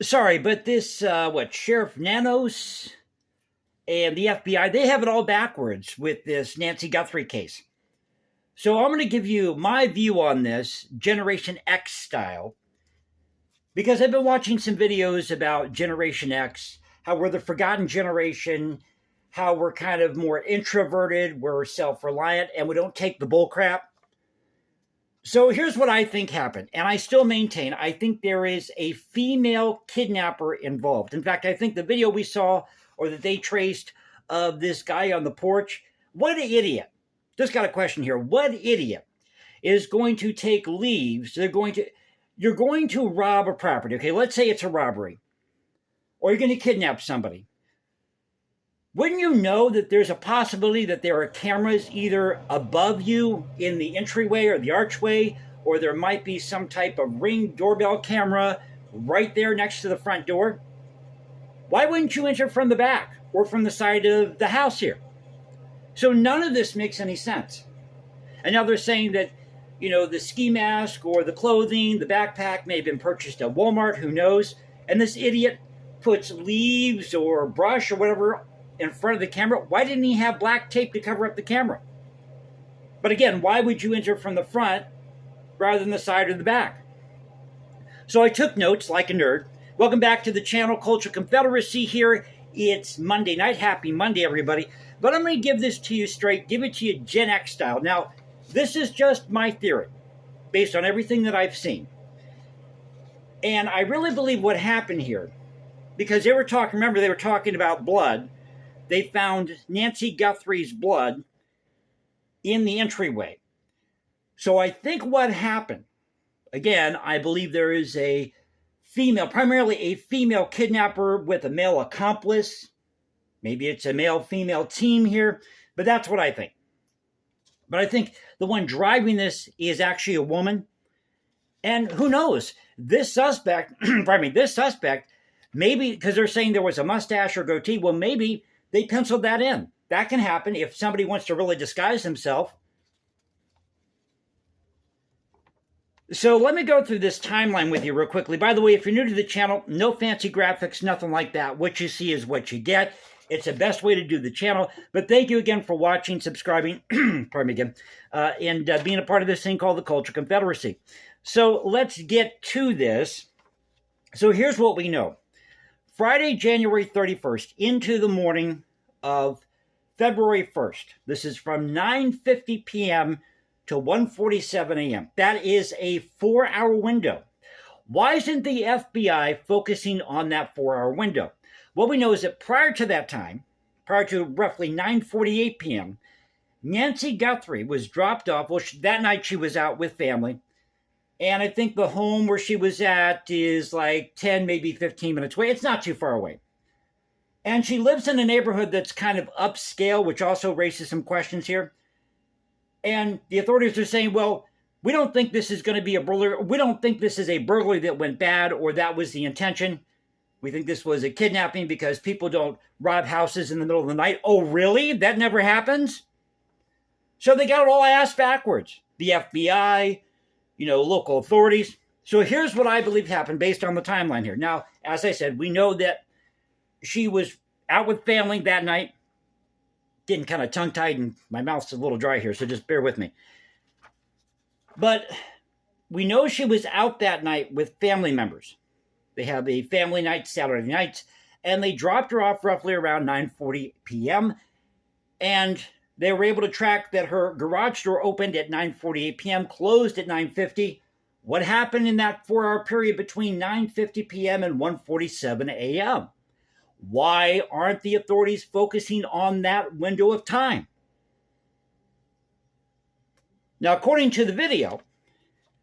Sorry, but this, Sheriff Nanos and the FBI, they have it all backwards with this Nancy Guthrie case. So I'm going to give you my view on this, Generation X style, because I've been watching some videos about Generation X, how we're the forgotten generation, how we're kind of more introverted, we're self-reliant, and we don't take the bull crap. So here's what I think happened, and I still maintain, I think there is a female kidnapper involved. In fact, I think the video we saw, or that they traced, of this guy on the porch, what an idiot. Just got a question here. What idiot is going to take leaves? You're going to rob a property. Okay, let's say it's a robbery, or you're going to kidnap somebody. Wouldn't you know that there's a possibility that there are cameras either above you in the entryway or the archway, or there might be some type of Ring doorbell camera right there next to the front door? Why wouldn't you enter from the back or from the side of the house here? So none of this makes any sense. And now they're saying that, the ski mask or the clothing, the backpack may have been purchased at Walmart, who knows? And this idiot puts leaves or brush or whatever in front of the camera. Why didn't he have black tape to cover up the camera? But again, why would you enter from the front rather than the side or the back? So I took notes like a nerd. Welcome back to the channel, Culture Confederacy here. It's Monday night. Happy Monday, everybody. But I'm going to give this to you straight, give it to you Gen X style. Now, this is just my theory based on everything that I've seen. And I really believe what happened here, because they were talking about blood. They found Nancy Guthrie's blood in the entryway. So I think what happened, again, I believe there is a female, primarily a female kidnapper with a male accomplice. Maybe it's a male-female team here, but that's what I think. But I think the one driving this is actually a woman. And who knows? This suspect, maybe, because they're saying there was a mustache or goatee, well, maybe they penciled that in. That can happen if somebody wants to really disguise himself. So let me go through this timeline with you real quickly. By the way, if you're new to the channel, no fancy graphics, nothing like that. What you see is what you get. It's the best way to do the channel. But thank you again for watching, subscribing, pardon me again, and being a part of this thing called the Culture Confederacy. So let's get to this. So here's what we know. Friday, January 31st, into the morning of February 1st. This is from 9:50 p.m. to 1:47 a.m. That is a 4-hour window. Why isn't the FBI focusing on that 4-hour window? What we know is that prior to that time, prior to roughly 9:48 p.m., Nancy Guthrie was dropped off. Well, that night she was out with family. And I think the home where she was at is like 10, maybe 15 minutes away. It's not too far away. And she lives in a neighborhood that's kind of upscale, which also raises some questions here. And the authorities are saying, well, we don't think this is going to be a burglary. We don't think this is a burglary that went bad or that was the intention. We think this was a kidnapping because people don't rob houses in the middle of the night. Oh, really? That never happens? So they got it all ass backwards. The FBI, local authorities. So here's what I believe happened based on the timeline here. Now, as I said, we know that she was out with family that night. Getting kind of tongue-tied and my mouth's a little dry here, so just bear with me. But we know she was out that night with family members. They have a family night Saturday night, and they dropped her off roughly around 9:40 p.m. And they were able to track that her garage door opened at 9:48 p.m., closed at 9:50. What happened in that 4-hour period between 9:50 p.m. and 1:47 a.m.? Why aren't the authorities focusing on that window of time? Now, according to the video,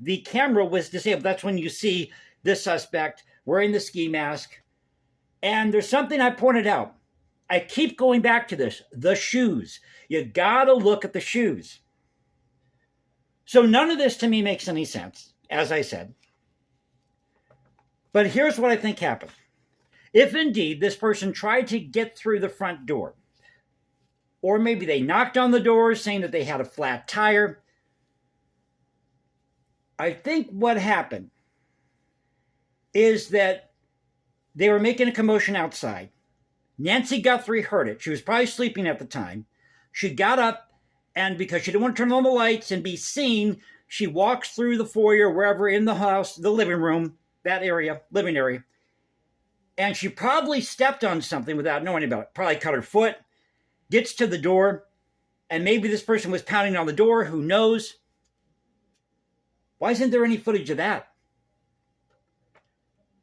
the camera was disabled. That's when you see this suspect wearing the ski mask. And there's something I pointed out. I keep going back to this. The shoes. You gotta look at the shoes. So none of this to me makes any sense, as I said. But here's what I think happened. If indeed this person tried to get through the front door, or maybe they knocked on the door saying that they had a flat tire, I think what happened is that They were making a commotion outside. Nancy Guthrie heard it. She was probably sleeping at the time. She got up, and because she didn't want to turn on the lights and be seen, she walks through the foyer, wherever in the house, the living room, that area, living area, and she probably stepped on something without knowing about it. Probably cut her foot, gets to the door, and maybe this person was pounding on the door. Who knows? Why isn't there any footage of that?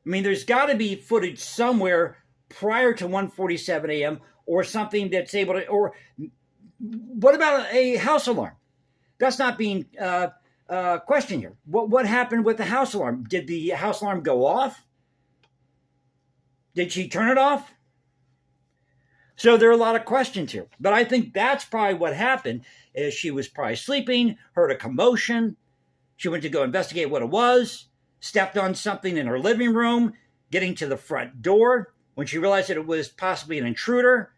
I mean, there's got to be footage somewhere prior to 1:47 a.m. or something that's able to, or what about a house alarm? That's not being questioned here. What happened with the house alarm? Did the house alarm go off? Did she turn it off? So there are a lot of questions here. But I think that's probably what happened, is she was probably sleeping, heard a commotion. She went to go investigate what it was, stepped on something in her living room, getting to the front door. When she realized that it was possibly an intruder,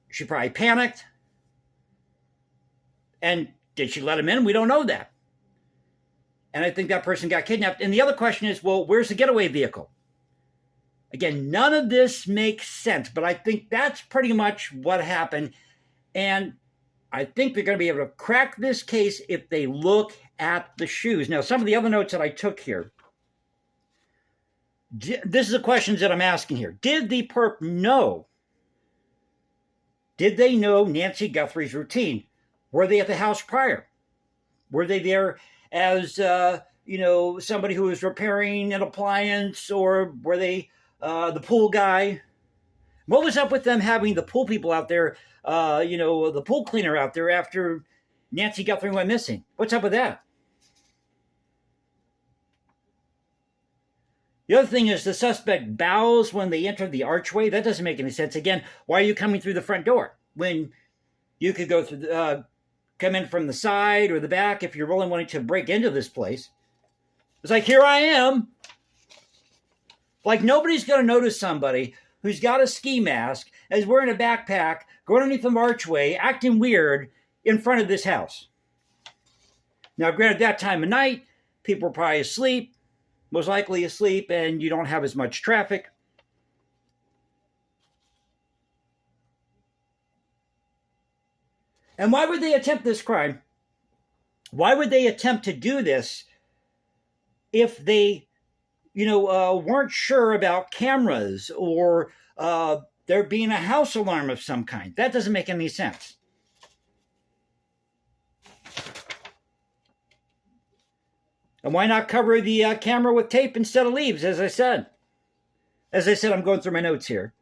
she probably panicked. And did she let him in? We don't know that. And I think that person got kidnapped. And the other question is, well, where's the getaway vehicle? Again, none of this makes sense, but I think that's pretty much what happened. And I think they're going to be able to crack this case if they look at the shoes. Now, some of the other notes that I took here, this is the questions that I'm asking here. Did the perp know? Did they know Nancy Guthrie's routine? Were they at the house prior? Were they there as, somebody who was repairing an appliance, or were they the pool guy? What was up with them having the pool people out there, the pool cleaner out there after Nancy Guthrie went missing? What's up with that? The other thing is the suspect bows when they enter the archway. That doesn't make any sense. Again, why are you coming through the front door when you could go through come in from the side or the back if you're really wanting to break into this place? It's like, here I am. Like, nobody's going to notice somebody who's got a ski mask, is wearing a backpack, going underneath the archway, acting weird in front of this house. Now, granted, that time of night, people are probably asleep, most likely asleep, and you don't have as much traffic. And why would they attempt this crime? Why would they attempt to do this if they, weren't sure about cameras or there being a house alarm of some kind? That doesn't make any sense. And why not cover the camera with tape instead of leaves, as I said? As I said, I'm going through my notes here.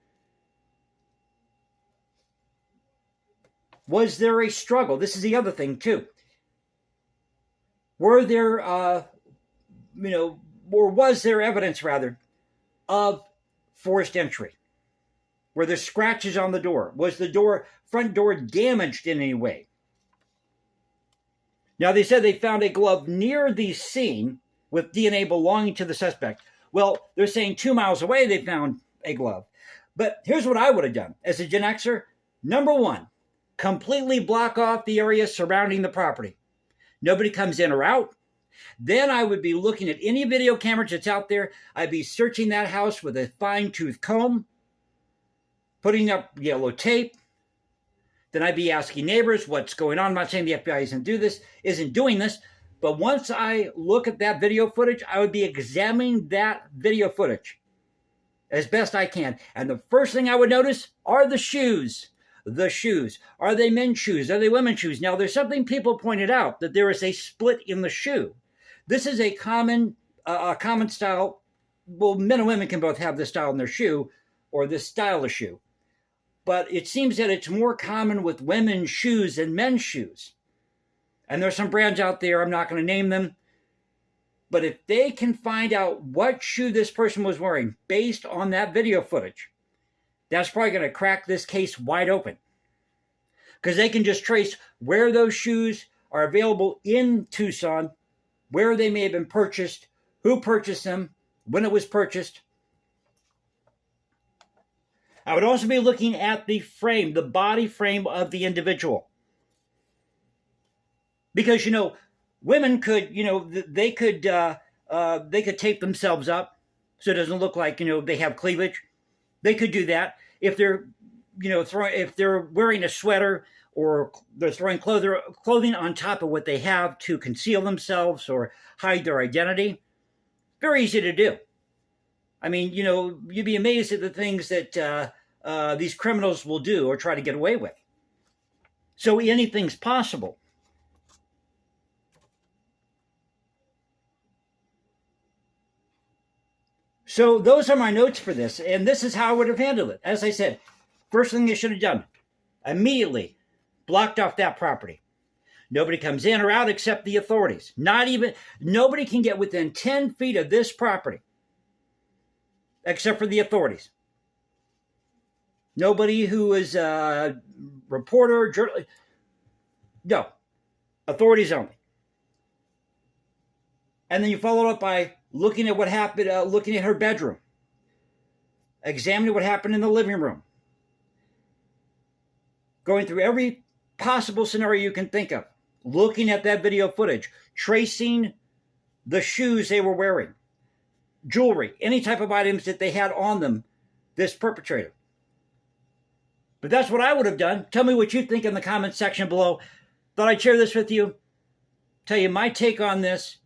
Was there a struggle? This is the other thing, too. Were there, or was there evidence, rather, of forced entry? Were there scratches on the door? Was the front door damaged in any way? Now, they said they found a glove near the scene with DNA belonging to the suspect. Well, they're saying 2 miles away they found a glove. But here's what I would have done as a GenXer. Number one, completely block off the area surrounding the property. Nobody comes in or out. Then I would be looking at any video cameras that's out there. I'd be searching that house with a fine-tooth comb, putting up yellow tape. Then I'd be asking neighbors what's going on. I'm not saying the FBI isn't doing this, but once I look at that video footage, I would be examining that video footage as best I can. And the first thing I would notice are the shoes. The shoes. Are they men's shoes? Are they women's shoes? Now, there's something people pointed out, that there is a split in the shoe. This is a common style. Well, men and women can both have this style in their shoe, or this style of shoe. But it seems that it's more common with women's shoes than men's shoes. And there's some brands out there, I'm not going to name them. But if they can find out what shoe this person was wearing based on that video footage, that's probably going to crack this case wide open. Because they can just trace where those shoes are available in Tucson, where they may have been purchased, who purchased them, when it was purchased. I would also be looking at the frame, the body frame of the individual. Because, women could, they could tape themselves up. so it doesn't look like, they have cleavage. They could do that if they're, if they're wearing a sweater or they're throwing clothing on top of what they have to conceal themselves or hide their identity. Very easy to do. I mean, you'd be amazed at the things that these criminals will do or try to get away with. So anything's possible. So those are my notes for this, and this is how I would have handled it. As I said, first thing they should have done, immediately blocked off that property. Nobody comes in or out except the authorities. Nobody can get within 10 feet of this property except for the authorities. Nobody who is a reporter, journalist. No, authorities only. And then you follow up by looking at what happened, looking at her bedroom, examining what happened in the living room, going through every possible scenario you can think of, looking at that video footage, tracing the shoes they were wearing, jewelry, any type of items that they had on them, this perpetrator. But that's what I would have done. Tell me what you think in the comments section below. Thought I'd share this with you, tell you my take on this.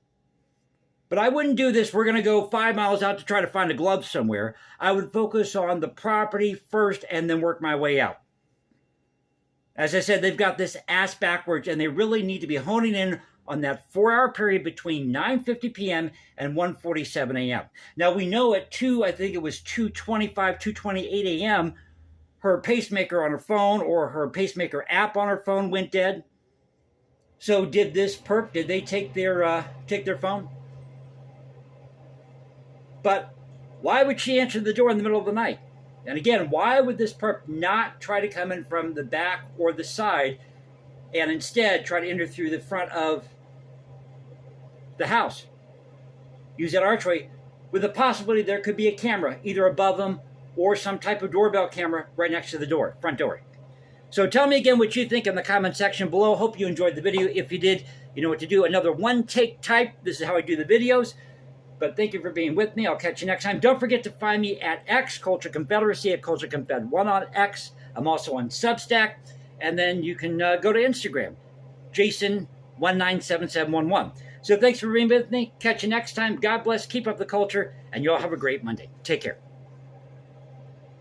But I wouldn't do this. We're going to go 5 miles out to try to find a glove somewhere. I would focus on the property first and then work my way out. As I said, they've got this ass backwards, and they really need to be honing in on that 4-hour period between 9:50 p.m. and 1:47 a.m. Now, we know at 2:25, 2:28 a.m., her pacemaker on her phone or her pacemaker app on her phone went dead. So did they take their phone? But why would she answer the door in the middle of the night? And again, why would this perp not try to come in from the back or the side and instead try to enter through the front of the house? Use that archway with the possibility there could be a camera either above them or some type of doorbell camera right next to the door, front door. So tell me again what you think in the comment section below. Hope you enjoyed the video. If you did, you know what to do. Another one take type. This is how I do the videos. But thank you for being with me. I'll catch you next time. Don't forget to find me at X, Culture Confederacy, at Culture Confed 1 on X. I'm also on Substack. And then you can go to Instagram, Jason197711. So thanks for being with me. Catch you next time. God bless. Keep up the culture. And you all have a great Monday. Take care.